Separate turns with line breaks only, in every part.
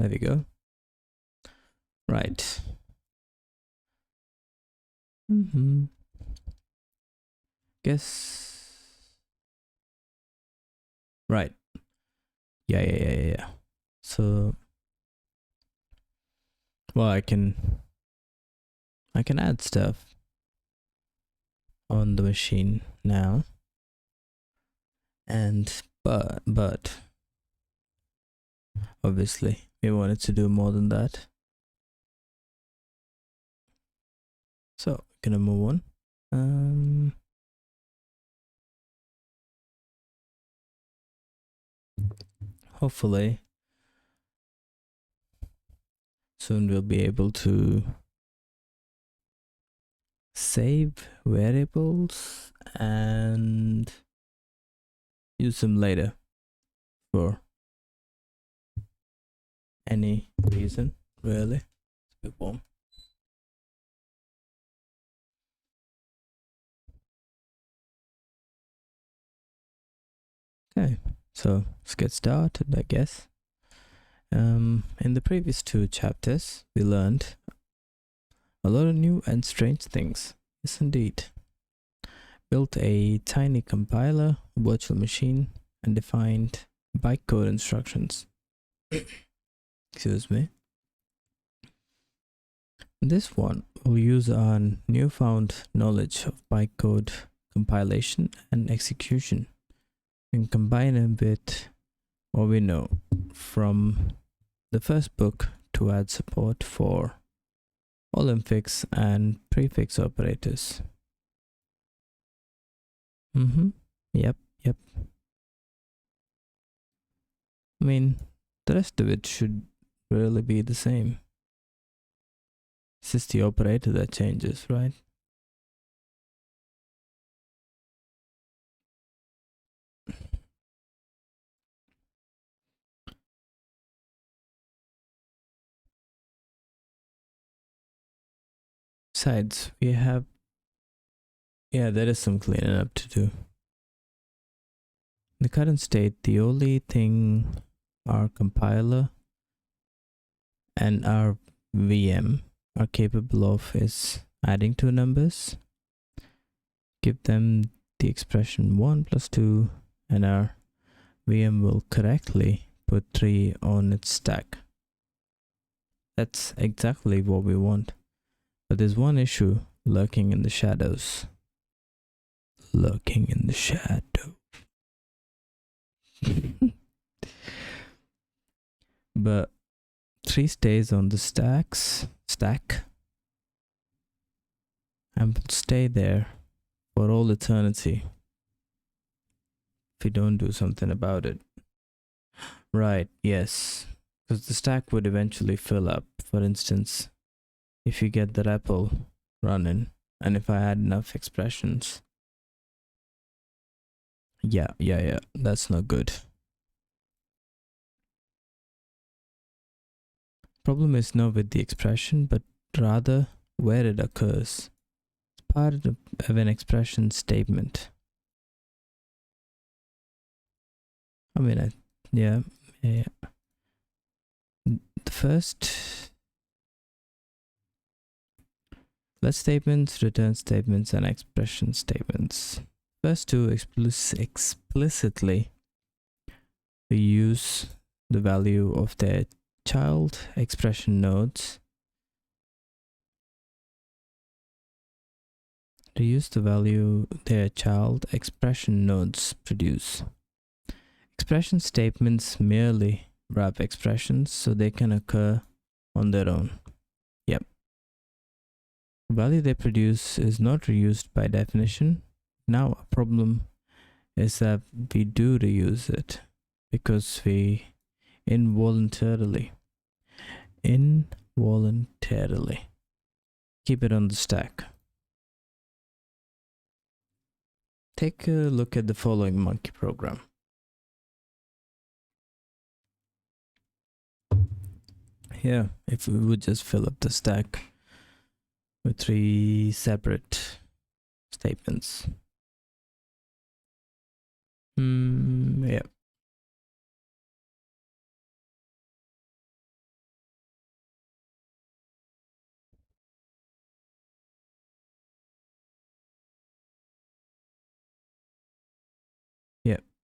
There we go. Right. Guess. Right. Yeah. So, well, I can add stuff on the machine now. And but obviously we wanted to do more than that. So gonna move on. Hopefully soon we'll be able to save variables and use them later for any reason, really. It's a bit warm. Okay, so let's get started, I guess. In the previous 2 chapters, we learned a lot of new and strange things. Yes, indeed. Built a tiny compiler, virtual machine, and defined bytecode instructions. Excuse me. This one will use our newfound knowledge of bytecode compilation and execution and combine it with what we know from the first book to add support for all infix and prefix operators. Yep. I mean, the rest of it should really be the same. It's just the operator that changes, right? Besides, we have, there is some cleaning up to do. In the current state, the only thing our compiler and our VM are capable of is adding 2 numbers, give them the expression 1 plus 2, and our VM will correctly put 3 on its stack. That's exactly what we want. But there's one issue lurking in the shadows. But 3 stays on the stack and will stay there for all eternity if we don't do something about it. Right, yes, because the stack would eventually fill up. For instance, if you get the REPL running and if I had enough expressions. Yeah, that's not good. Problem is not with the expression, but rather where it occurs. It's part of an expression statement. I mean, yeah. The first let statements, return statements, and expression statements. First 2 explicitly we use the value of their child expression nodes. To use the value their child expression nodes produce. Expression statements merely wrap expressions so they can occur on their own. Yep. The value they produce is not reused by definition. Now a problem is that we do reuse it because we involuntarily keep it on the stack. Take a look at the following monkey program. Here, if we would just fill up the stack with 3 separate statements. Yeah.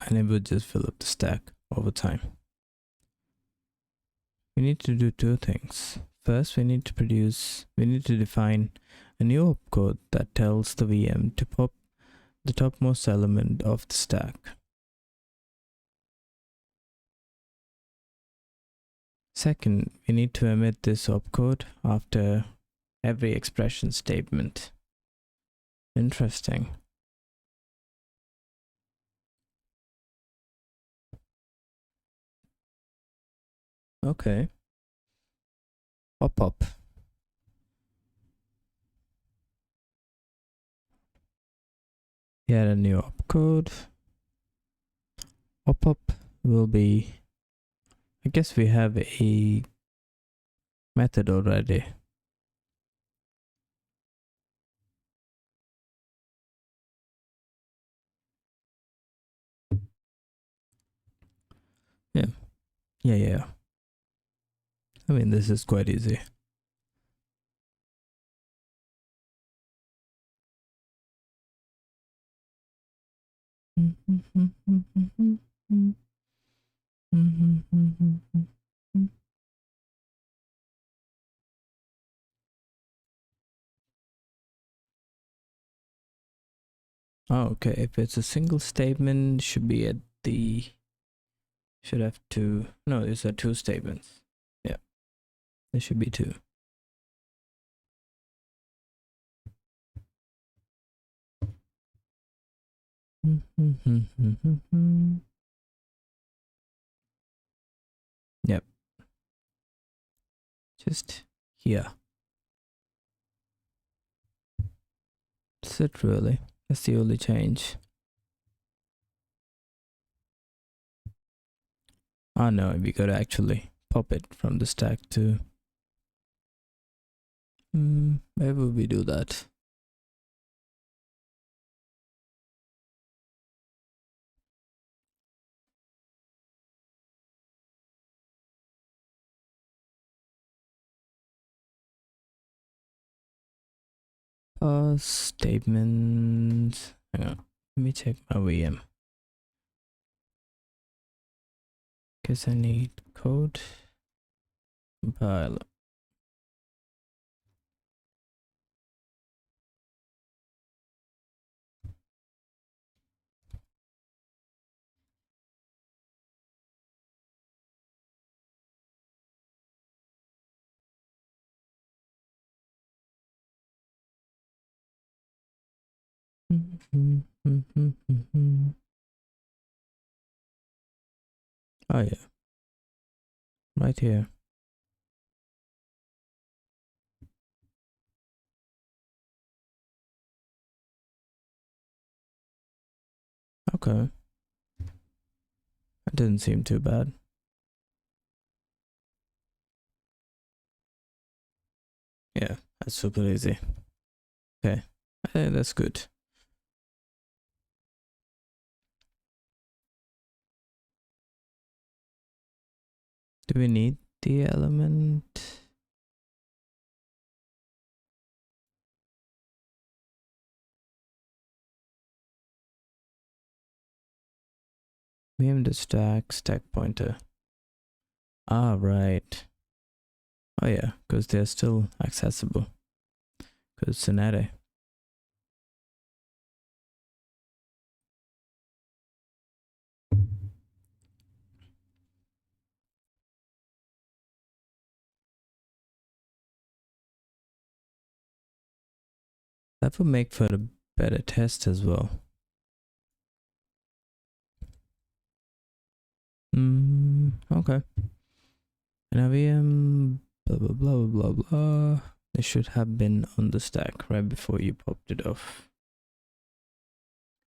and it would just fill up the stack over time. We need to do two things. First, we need to define a new opcode that tells the VM to pop the topmost element of the stack. Second, we need to emit this opcode after every expression statement. Interesting. Okay. Pop. Add a new opcode. Pop will be, I guess we have a method already. Yeah. I mean, this is quite easy. Oh, okay. If it's a single statement, should be at the, should have two. No, these are two statements. Yeah, there should be two. Yep. Just here. That's it, really. That's the only change. Oh no, we gotta actually pop it from the stack to. Where would we do that? Statements. Hang on. Let me check my VM. Guess I need code compiler. Oh yeah, right here. Okay, that didn't seem too bad. Yeah, that's super easy. Okay, I think that's good. Do we need the element? We have the stack pointer. Ah, right. Oh yeah, because they're still accessible. Because it's an array. That would make for a better test as well. Okay. Now blah blah blah blah blah. It should have been on the stack right before you popped it off.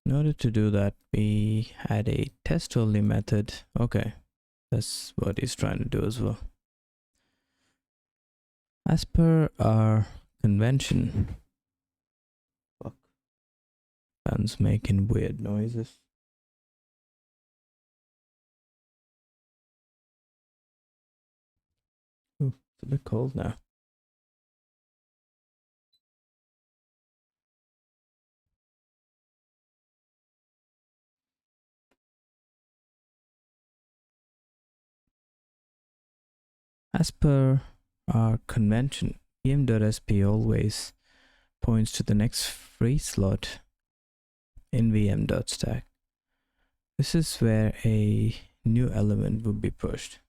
In order to do that, we had a test only method. Okay, that's what he's trying to do as well. As per our convention. Fuck. Fan's making weird noises. Ooh, it's a bit cold now. As per our convention, vm.sp always points to the next free slot in vm.stack. This is where a new element would be pushed.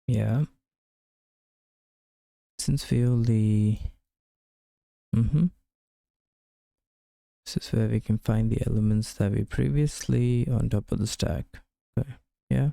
Yeah. Since we only this is where we can find the elements that we previously on top of the stack. Okay. Yeah.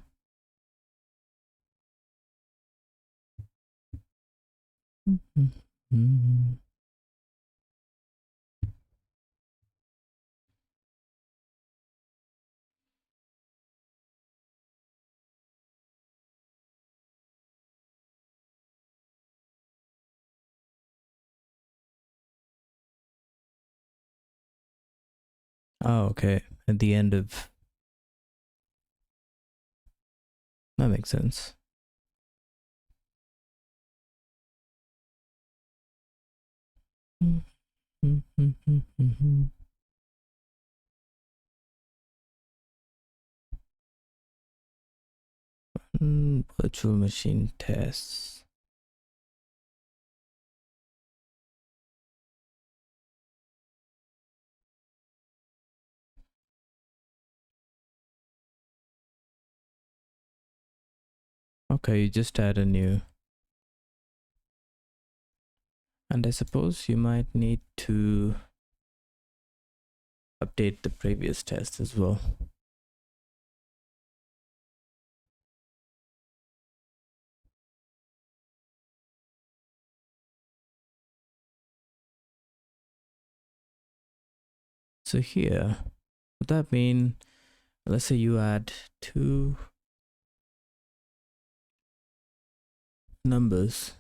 Oh, okay. At the end of that makes sense. Virtual machine tests. Okay, you just add a new. And I suppose you might need to update the previous test as well. So here, would that mean, let's say you add two numbers.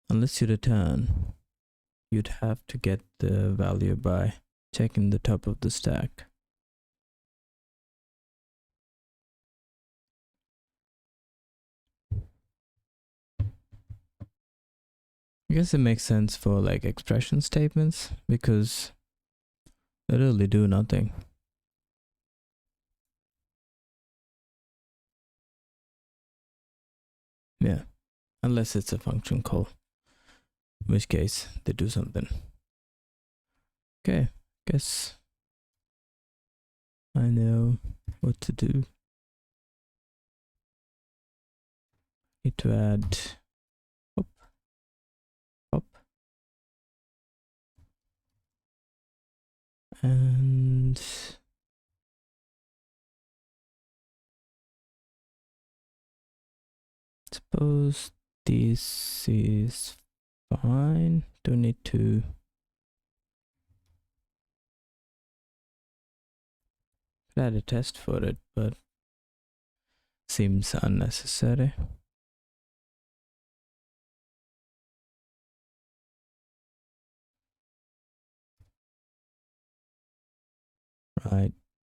Unless you return, you'd have to get the value by checking the top of the stack. I guess it makes sense for like expression statements because they really do nothing. Yeah, unless it's a function call, in which case they do something. Okay, guess I know what to do. Need to add hop, hop, and suppose this is fine. Don't need to add a test for it, but seems unnecessary. Right,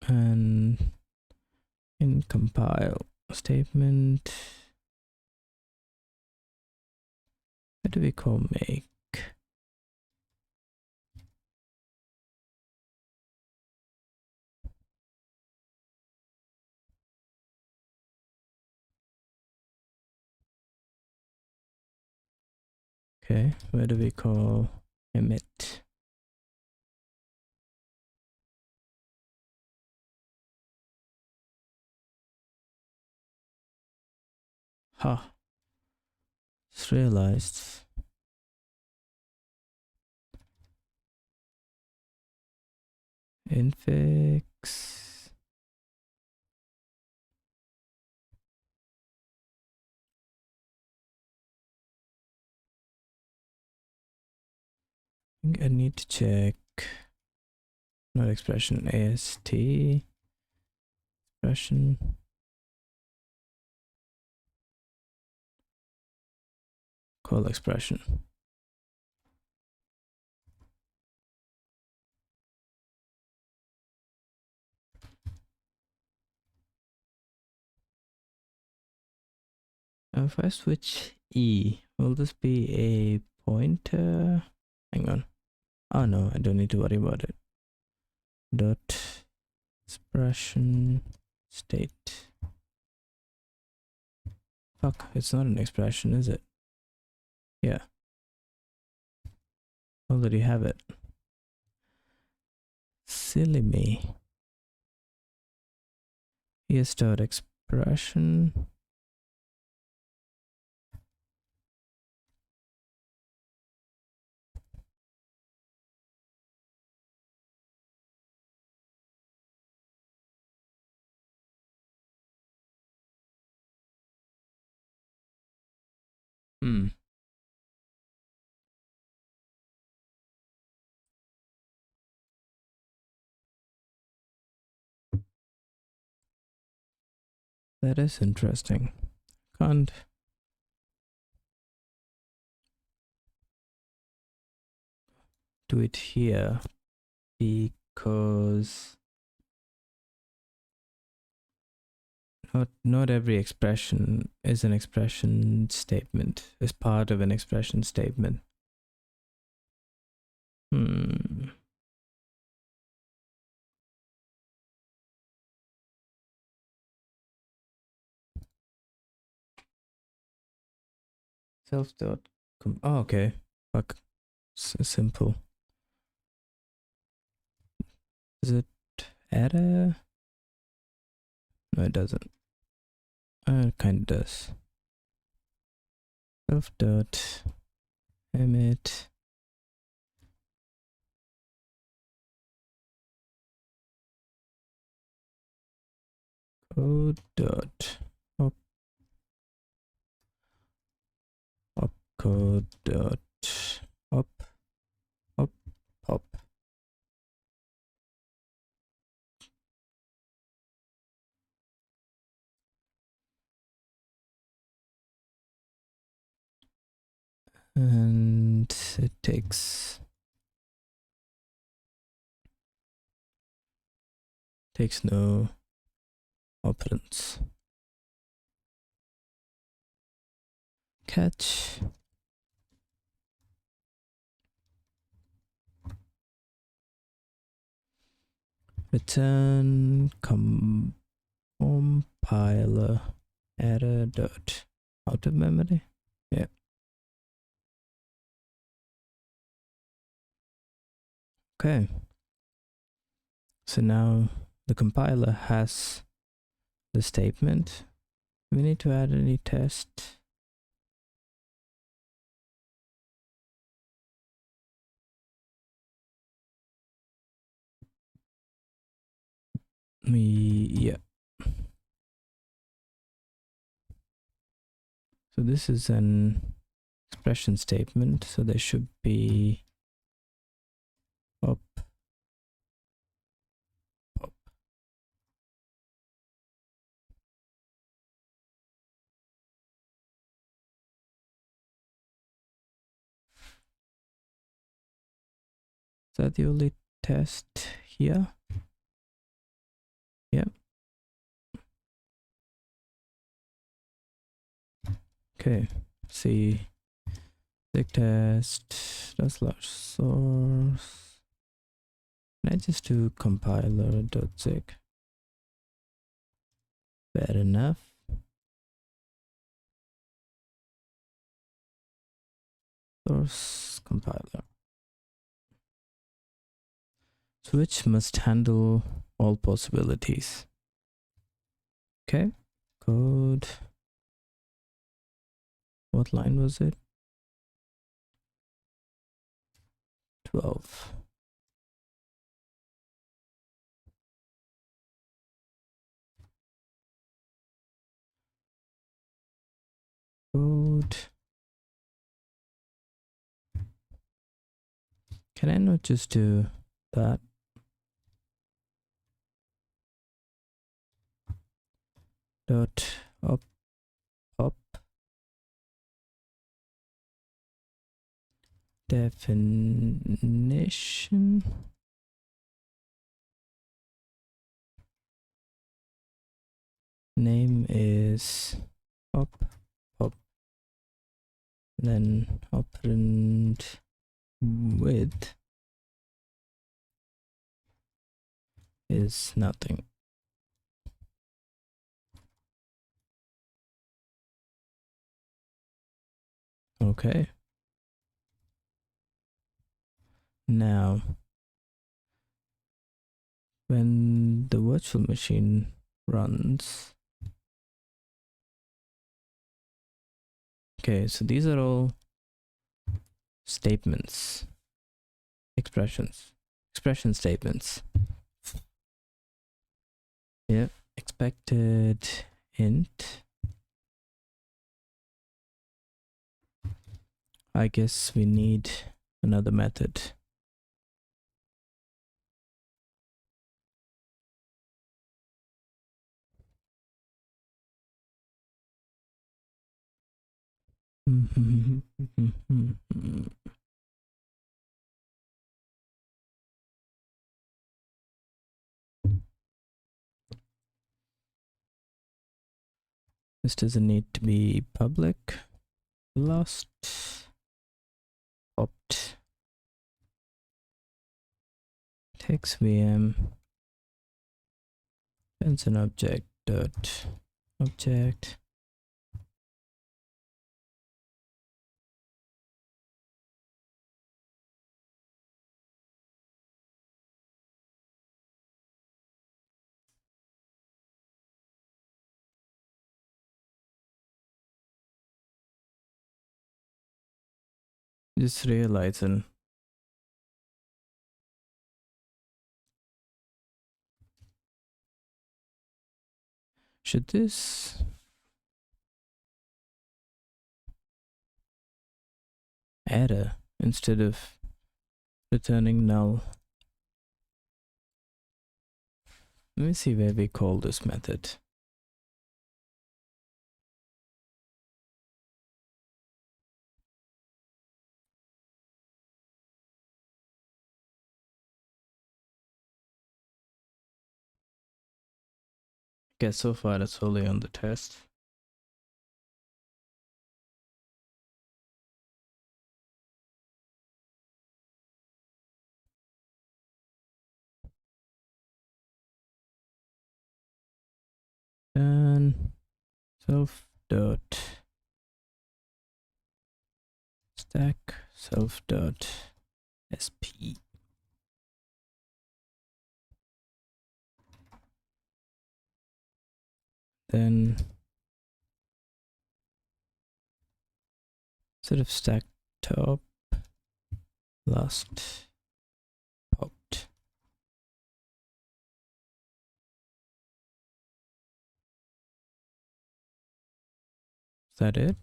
and in compile statement, what do we call make? Okay, where do we call emit? Ha, just realized. Infix. I think I need to check, not expression, AST expression. call expression. Now if I switch E, will this be a pointer? Hang on. Oh no, I don't need to worry about it. Dot expression state. Fuck, it's not an expression, is it? Yeah. Already have it. Silly me. Here's dot expression. That is interesting. Can't do it here because not every expression is an expression statement, is part of an expression statement. Self dot oh, okay. Fuck. Simple. Does it add a? No, it doesn't. It kind of does. Self dot emit code dot opcode dot op pop. And it takes no operands. Catch return compiler error dot out of memory. Yeah. Okay. So now the compiler has the statement. We need to add any test. Yeah. So this is an expression statement. So there should be up. Is that the only test here? Yeah. Okay. See. Zig test. That's large source. Can I just do compiler.zig? Fair enough. Source compiler. Switch must handle all possibilities. Okay. Code. What line was it? 12. Code. Can I not just do that? Dot up definition. Name is pop. Then operand width is nothing. Okay. Now, when the virtual machine runs, okay, so these are all statements, expression statements. Yeah, expected int. I guess we need another method. This doesn't need to be public. Lost opt text VM and an object dot object. Just realizing should this error instead of returning null? Let me see where we call this method. Guess so far it's only on the test. And self dot stack self dot sp. Then instead of stack top, last popped. Is that it?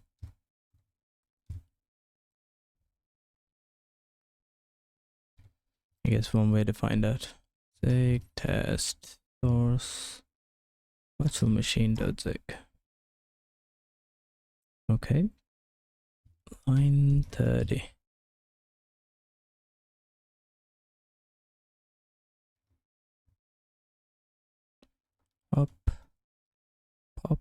I guess one way to find out. Zig test source virtual machine.zig. Okay. Line 30. Up, pop.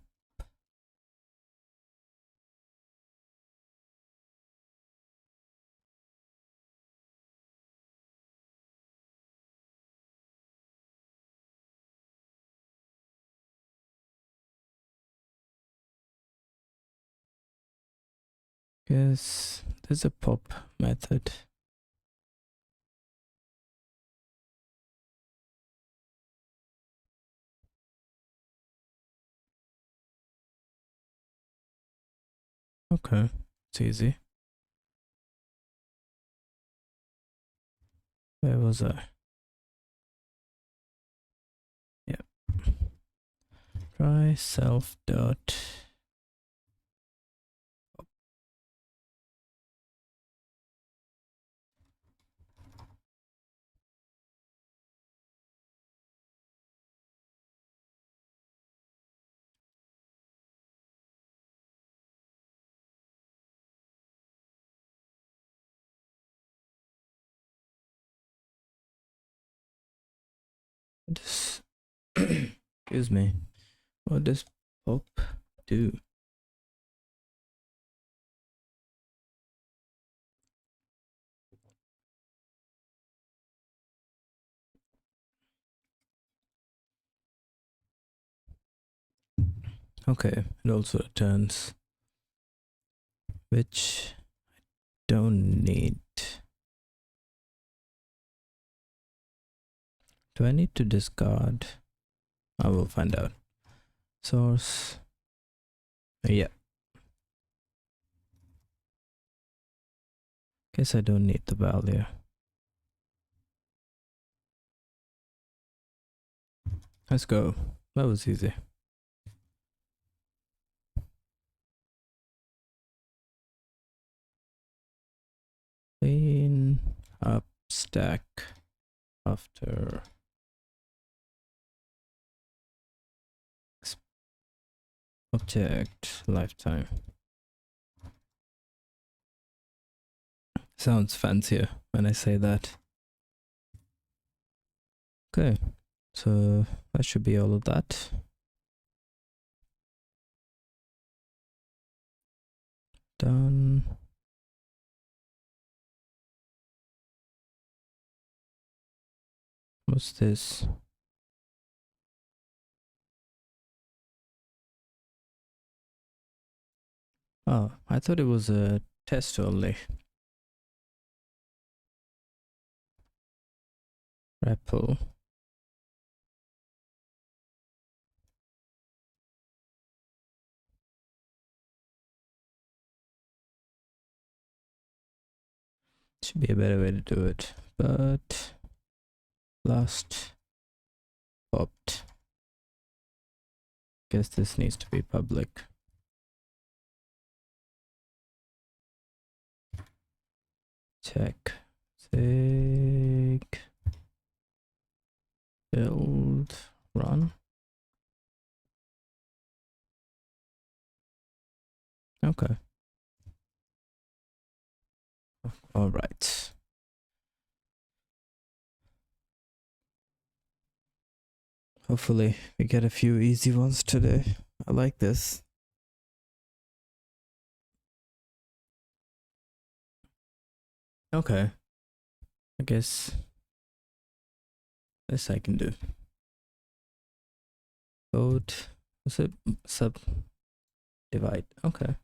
Guess there's a pop method. Okay, it's easy. Where was I? Yep. Try self dot. This excuse me. What does pop do? Okay, it also returns, which don't need. Do I need to discard? I will find out. Source. Yeah. Guess I don't need the value. Let's go. That was easy. Clean up stack after object lifetime. Sounds fancier when I say that. Okay, so that should be all of that. Done. What's this? Oh, I thought it was a test only. REPL. Should be a better way to do it, but last popped. Guess this needs to be public. Check. Sig. Build. Run. Okay. All right. Hopefully we get a few easy ones today. I like this. Okay. I guess this I can do. Code. Is it sub divide? Okay.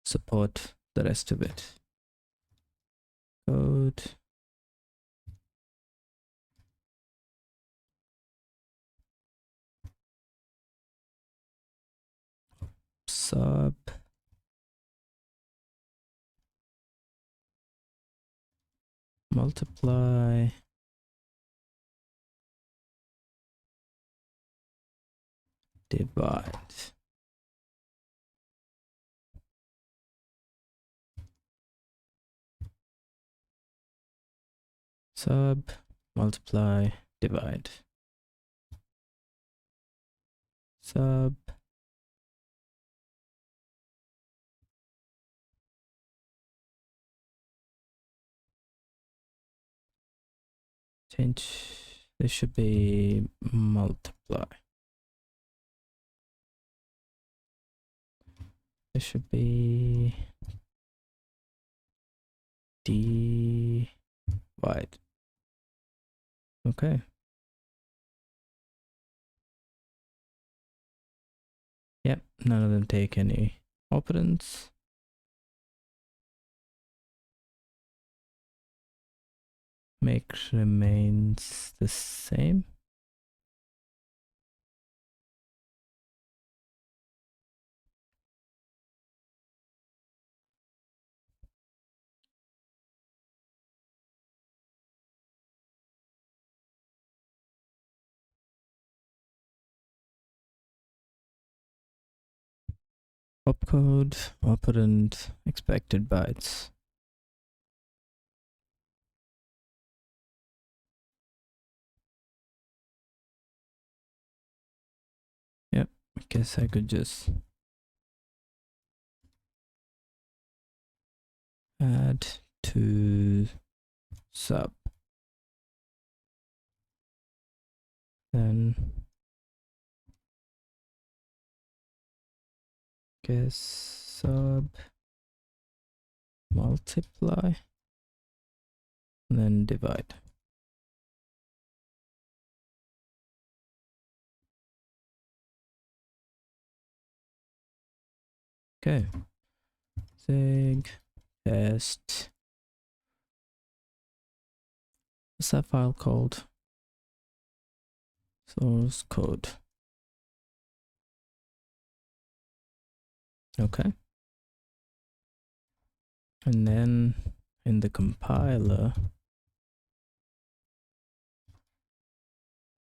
Support the rest of it. Code. Sub. Multiply. Divide. Sub. Multiply. Divide. Sub. Change. This should be multiply. This should be divide. Okay. Yep, none of them take any operands. Make remains the same. Opcode, operand, expected bytes. Yep, I guess I could just add to sub. then guess sub multiply, and then divide. Okay, sig test. What's that file called? Source code. Okay. And then in the compiler,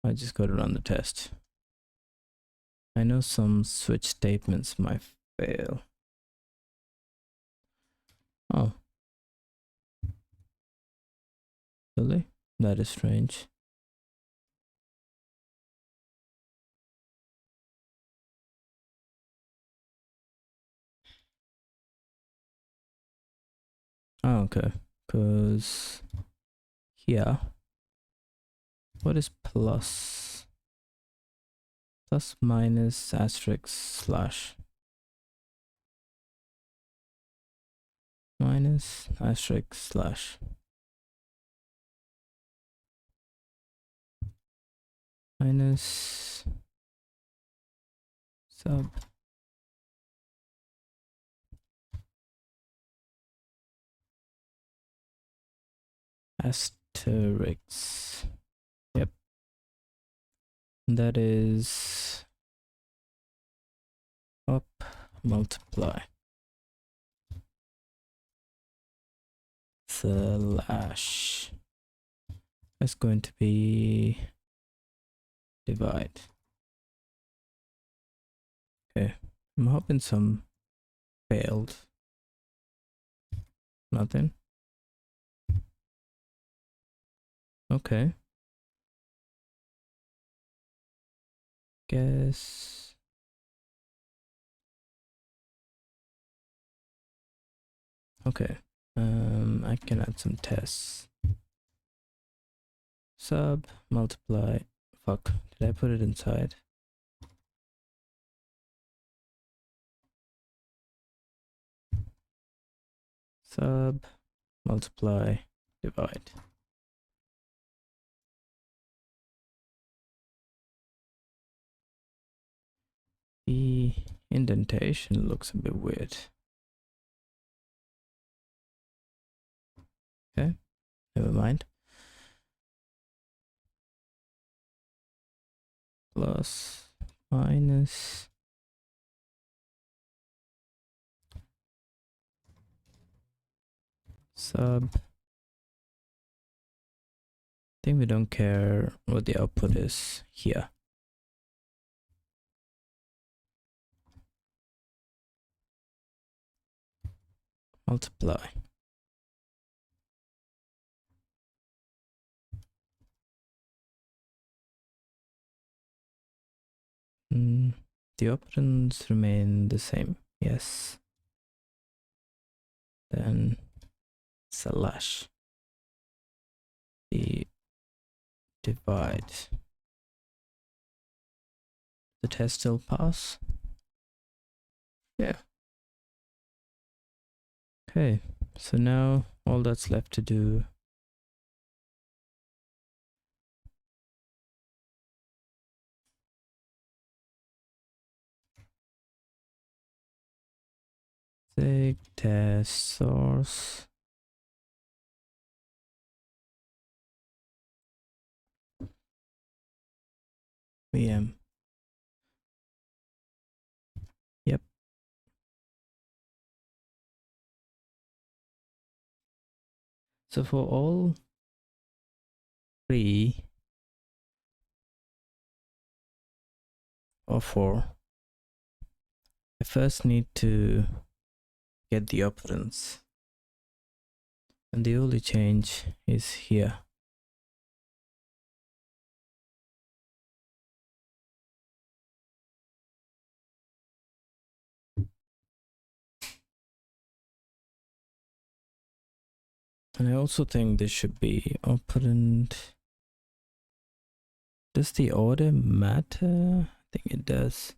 I just got to run the test. I know some switch statements might fail. Oh. Really? That is strange. Oh, okay. Because here, what is plus? Plus, minus, asterisk, slash. Minus, asterisk, slash. Minus, sub. Asterisk. Yep. That is up, multiply. Slash. That's going to be divide. Okay. I'm hoping some failed. Nothing. Okay. Guess. Okay. I can add some tests. Sub, multiply. Fuck. Did I put it inside? Sub, multiply, divide. The indentation looks a bit weird. Okay, never mind. Plus, minus, sub. I think we don't care what the output is here. Multiply. The operands remain the same. Yes. Then slash. The divide. The test still pass? Yeah. Okay, so now all that's left to do sig test source VM. Yep. So for all three or four, I first need to get the operands, and the only change is here. And I also think this should be operand Does the order matter? I think it does.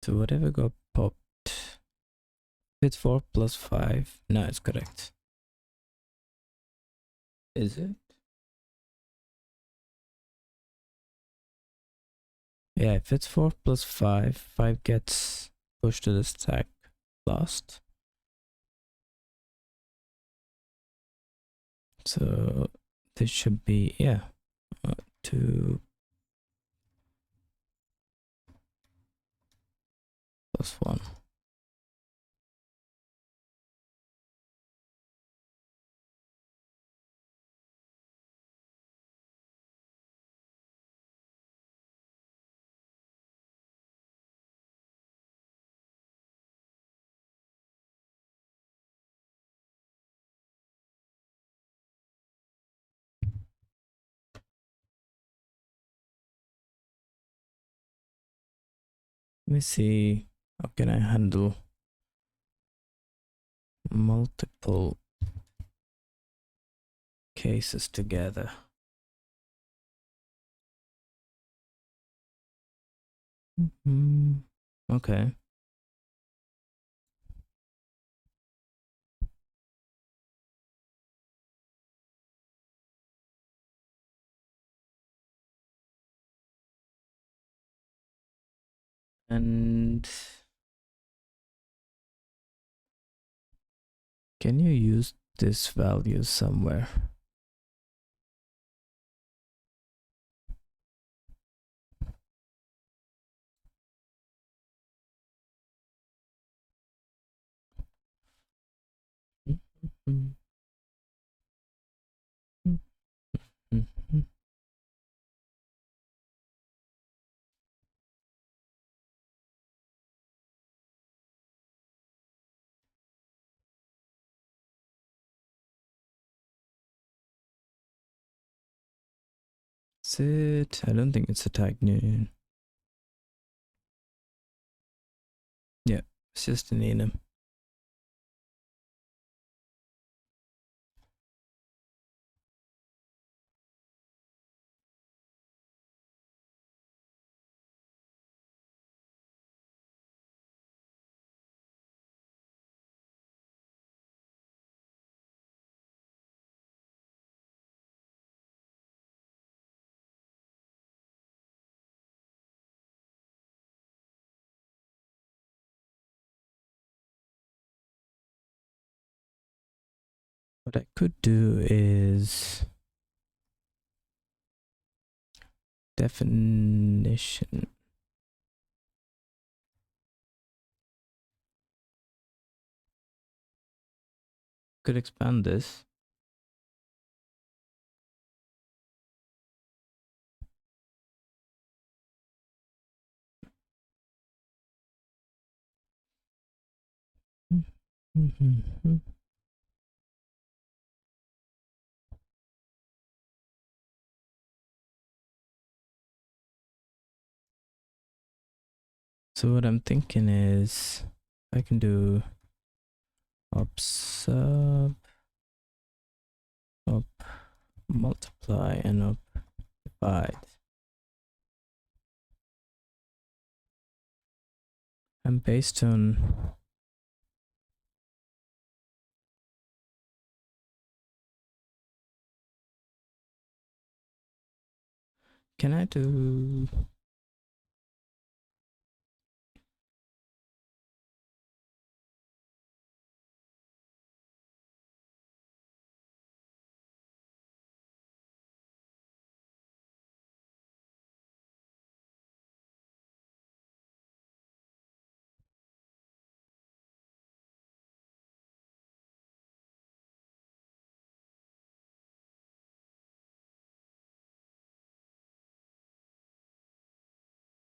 So whatever got popped. It's 4 plus 5. No, it's correct. Is it? Yeah, if it's 4 plus 5, 5 gets pushed to the stack last. So this should be, yeah, 2 plus 1. Let me see, how can I handle multiple cases together? Okay. And can you use this value somewhere? Is it? I don't think it's a tag new. Yeah, it's just an enum. What I could do is definition. Could expand this. So what I'm thinking is I can do up sub, up multiply, and up divide. And based on can I do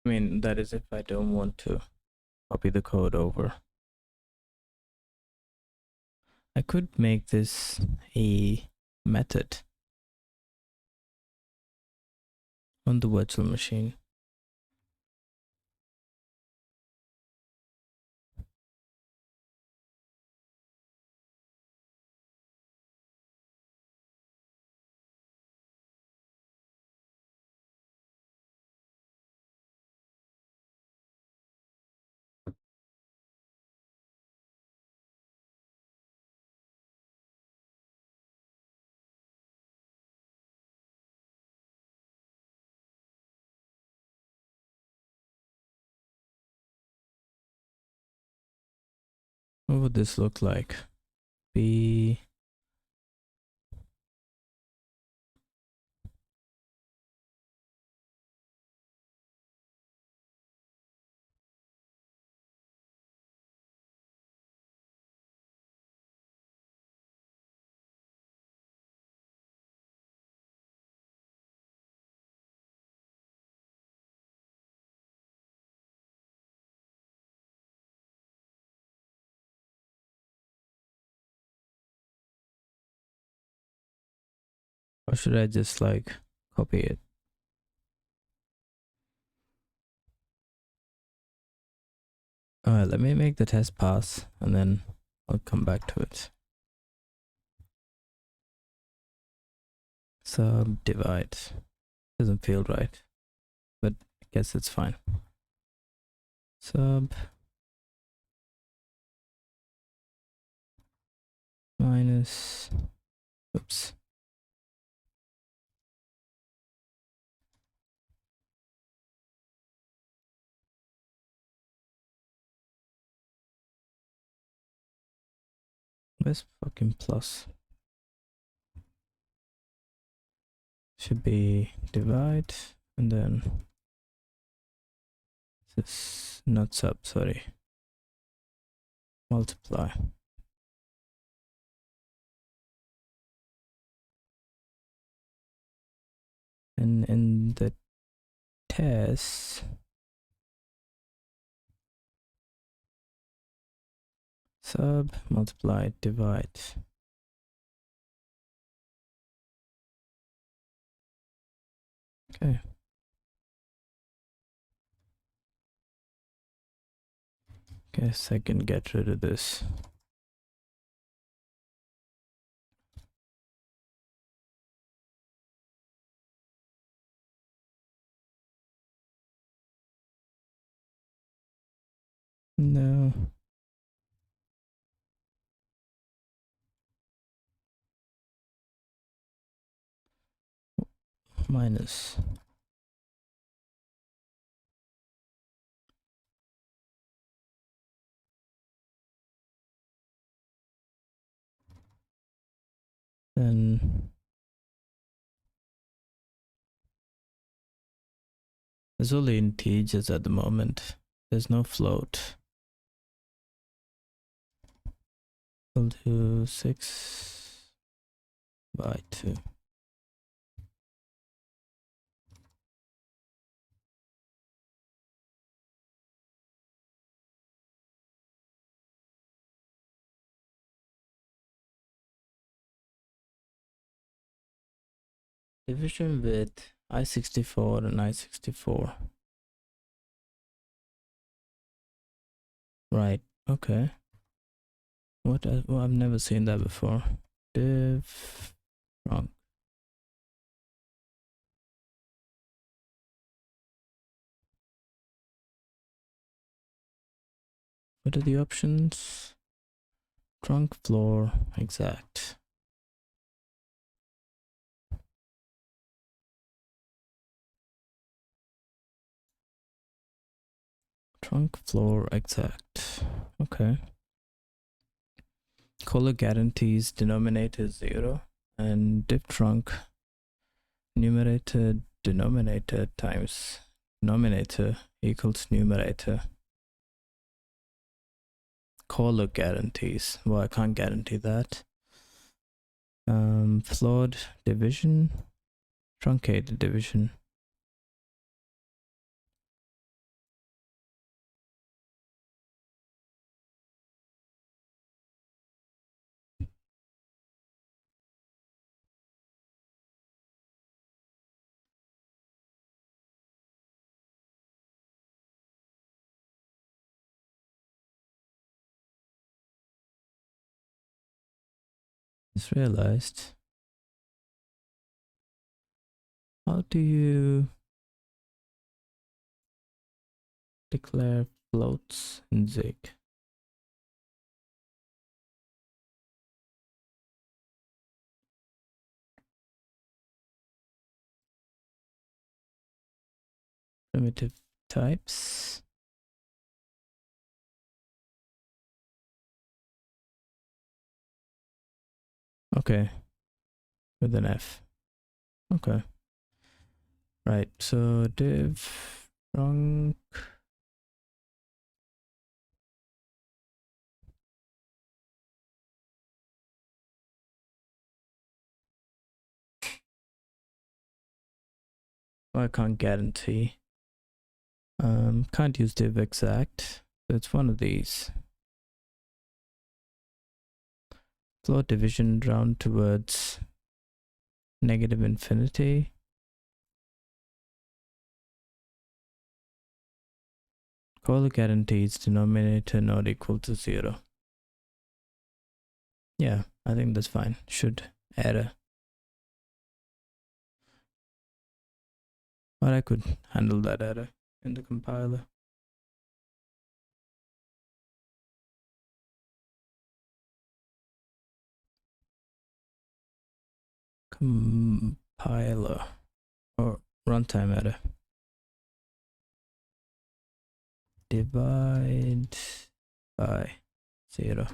I mean that is if I don't want to copy the code over. I could make this a method on the virtual machine. What would this look like? B or should I just like copy it? Alright, let me make the test pass and then I'll come back to it. Subdivide. Doesn't feel right, but I guess it's fine. Sub minus, oops. Where's fucking plus? Should be divide and then this, not sub, sorry. Multiply. And in the test, sub, multiply, divide. Okay. Guess I can get rid of this. No. Minus. Then there's only integers at the moment. There's no float. Equal to 6 by 2. Division with I64 and I64. Right, okay. What? Well, I've never seen that before. Div wrong. What are the options? Trunk, floor, exact. Trunk, floor, exact. Okay. Color guarantees denominator 0 and div trunk numerator denominator times denominator equals numerator. Color guarantees. Well, I can't guarantee that. Flawed division, truncated division. Just realized. How do you declare floats in Zig? Primitive types. Okay, with an F. Okay. Right, so div trunk. I can't guarantee. Can't use div exact. So it's one of these. Float division round towards negative infinity. Call guarantees denominator not equal to 0. Yeah, I think that's fine. Should error. Or I could handle that error in the compiler. Compiler or runtime error. Divide by 0.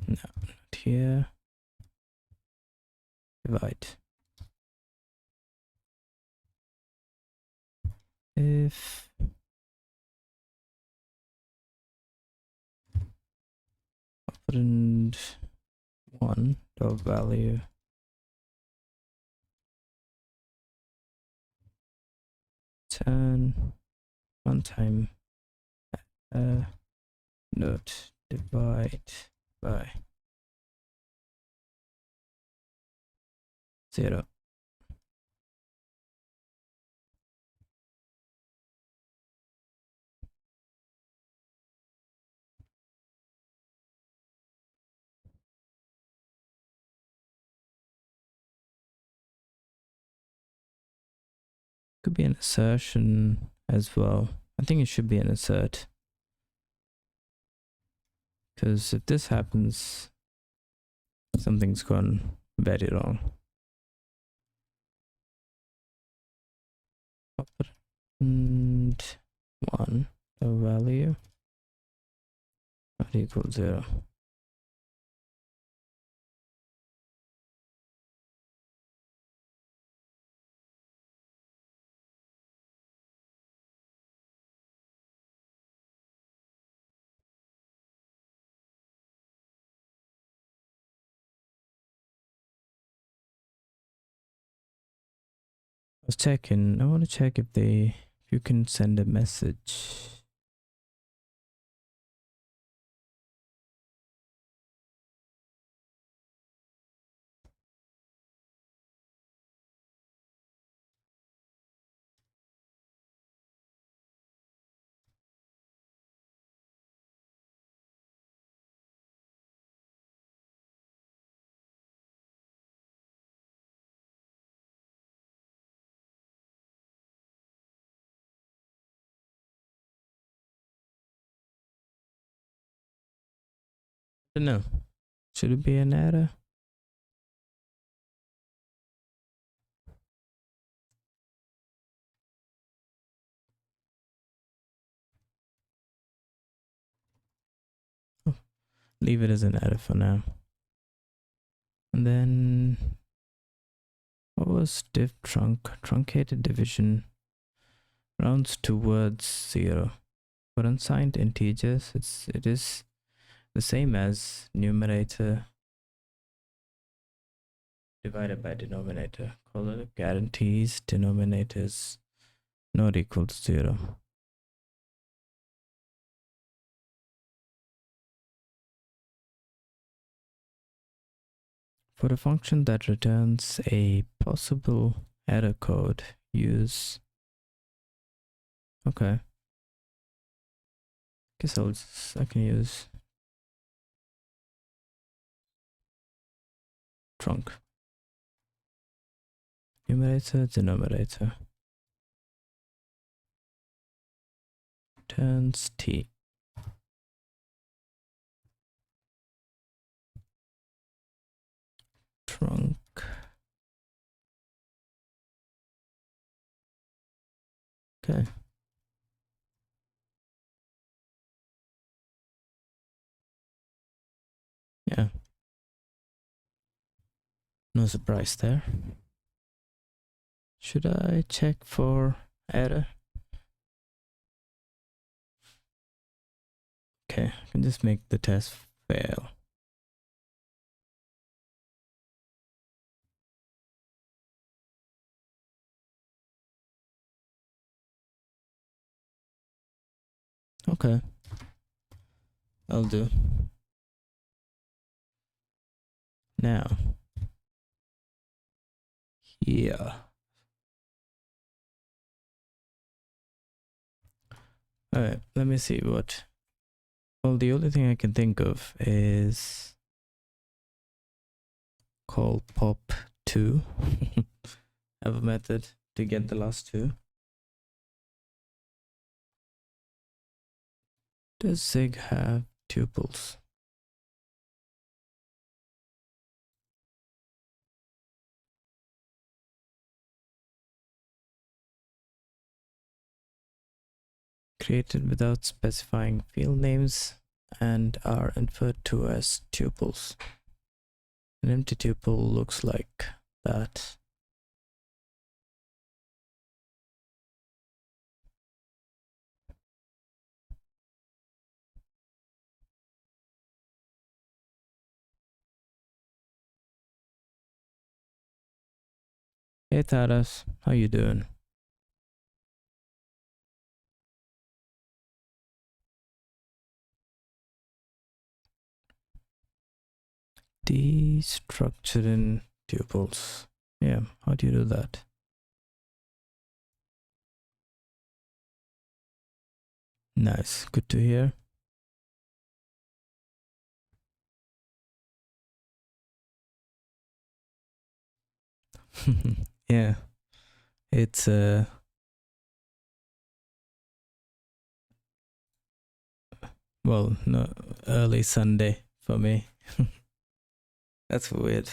No, not here. Divide. If operand 1 dot value turn runtime dot divide by 0. Could be an assertion as well. I think it should be an assert. Because if this happens, something's gone very wrong. And 1, the value not equal 0. I was checking. I want to check if you can send a message. I don't know. Should it be an error? Oh, leave it as an error for now. And then what was div trunk? Truncated division rounds towards 0. For unsigned integers, it is the same as numerator divided by denominator. Call it guarantees denominators not equal to 0. For a function that returns a possible error code, use. Okay. Guess I can use trunk. Numerator, denominator. Turns t. Trunk. Okay. No surprise there. Should I check for error? Okay, I can just make the test fail. Okay, I'll do. Now, here. Alright, let me see what. Well, the only thing I can think of is call pop2. Have a method to get the last two. Does sig have tuples? Created without specifying field names and are inferred to as tuples. An empty tuple looks like that. Hey Taras, how you doing? Destructuring tuples. Yeah, how do you do that? Nice, good to hear. Yeah, it's well, no, early Sunday for me. That's weird.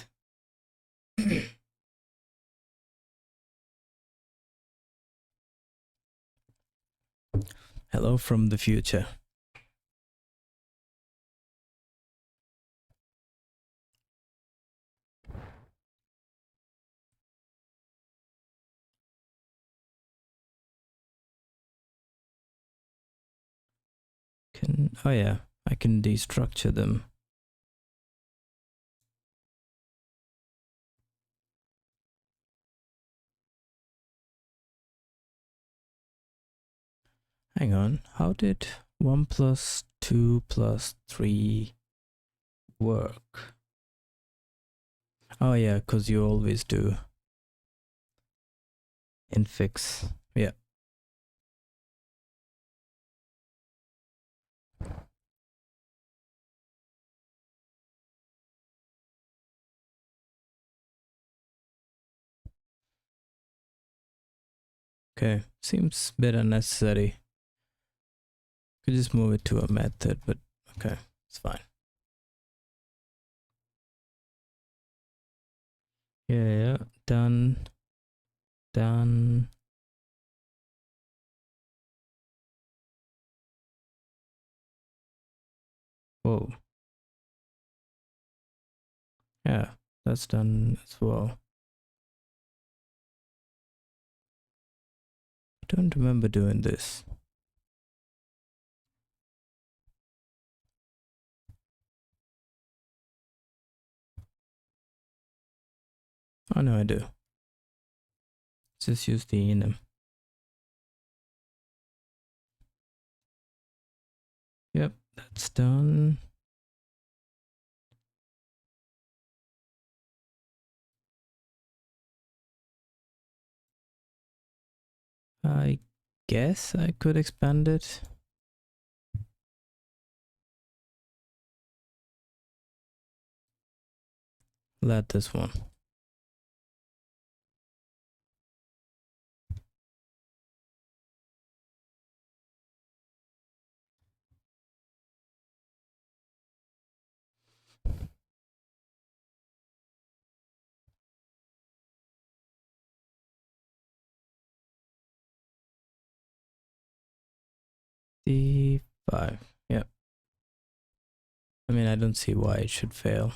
Hello from the future. Oh yeah, I can destructure them. Hang on, how did 1 plus 2 plus 3 work? Oh yeah, because you always do infix. Yeah. Okay, seems a bit unnecessary. Could just move it to a method, but okay, it's fine. Yeah, done. Done. Whoa. Yeah, that's done as well. I don't remember doing this. Oh no, I do. Just use the enum. Yep, that's done. I guess I could expand it. Let this one. D5. Yep. I mean, I don't see why it should fail.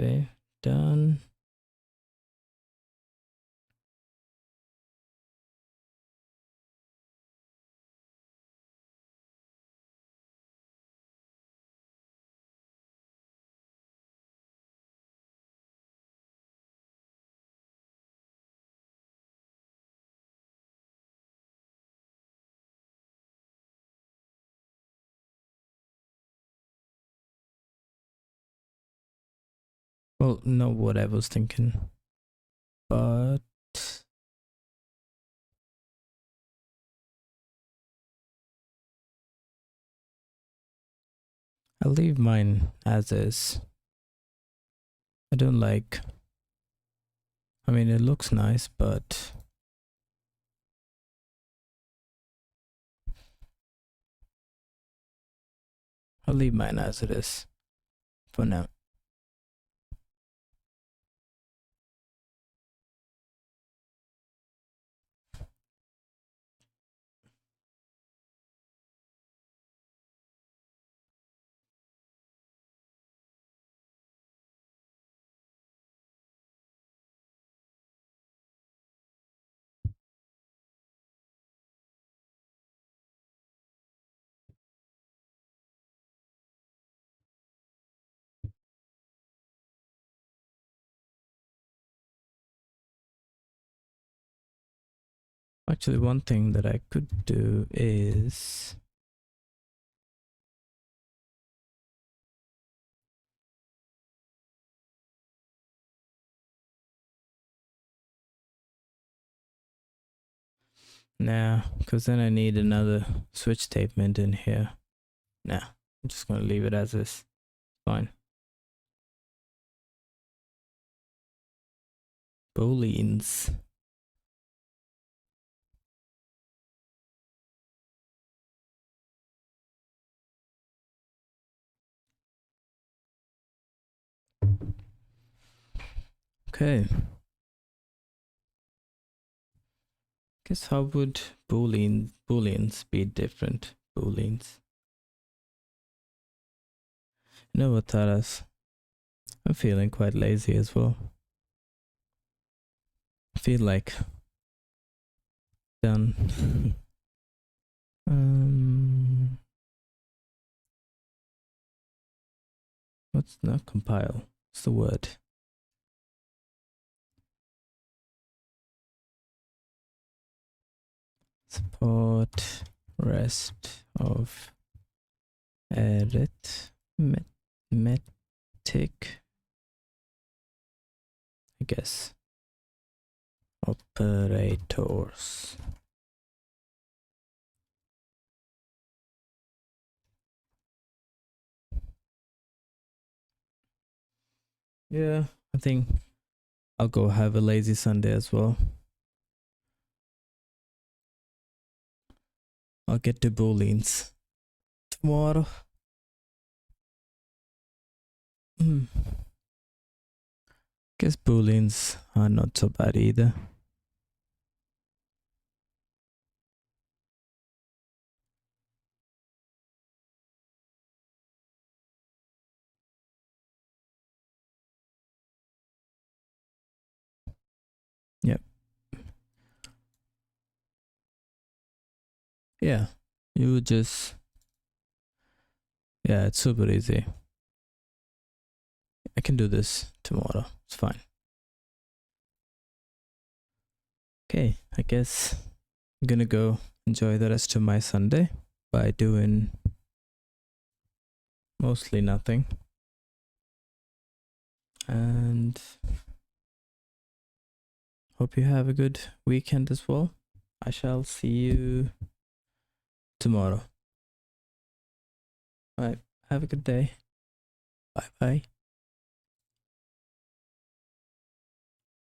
Okay, done. Well, not what I was thinking, but I'll leave mine as is. I don't like, I mean, it looks nice, but I'll leave mine as it is for now. Actually, one thing that I could do is nah, because then I need another switch statement in here. Nah, I'm just gonna leave it as is. Fine. Booleans. Okay. Guess how would booleans be different? Booleans. You know what, Taras? I'm feeling quite lazy as well. I feel like done. What's not compile? What's the word? Support rest of arithmetic, I guess, operators. Yeah, I think I'll go have a lazy Sunday as well. I'll get to booleans tomorrow. Guess booleans are not so bad either. Yep. Yeah, you just, yeah, it's super easy. I can do this tomorrow. It's fine. Okay, I guess I'm gonna go enjoy the rest of my Sunday by doing mostly nothing. And hope you have a good weekend as well. I shall see you tomorrow. All right, have a good day. Bye bye.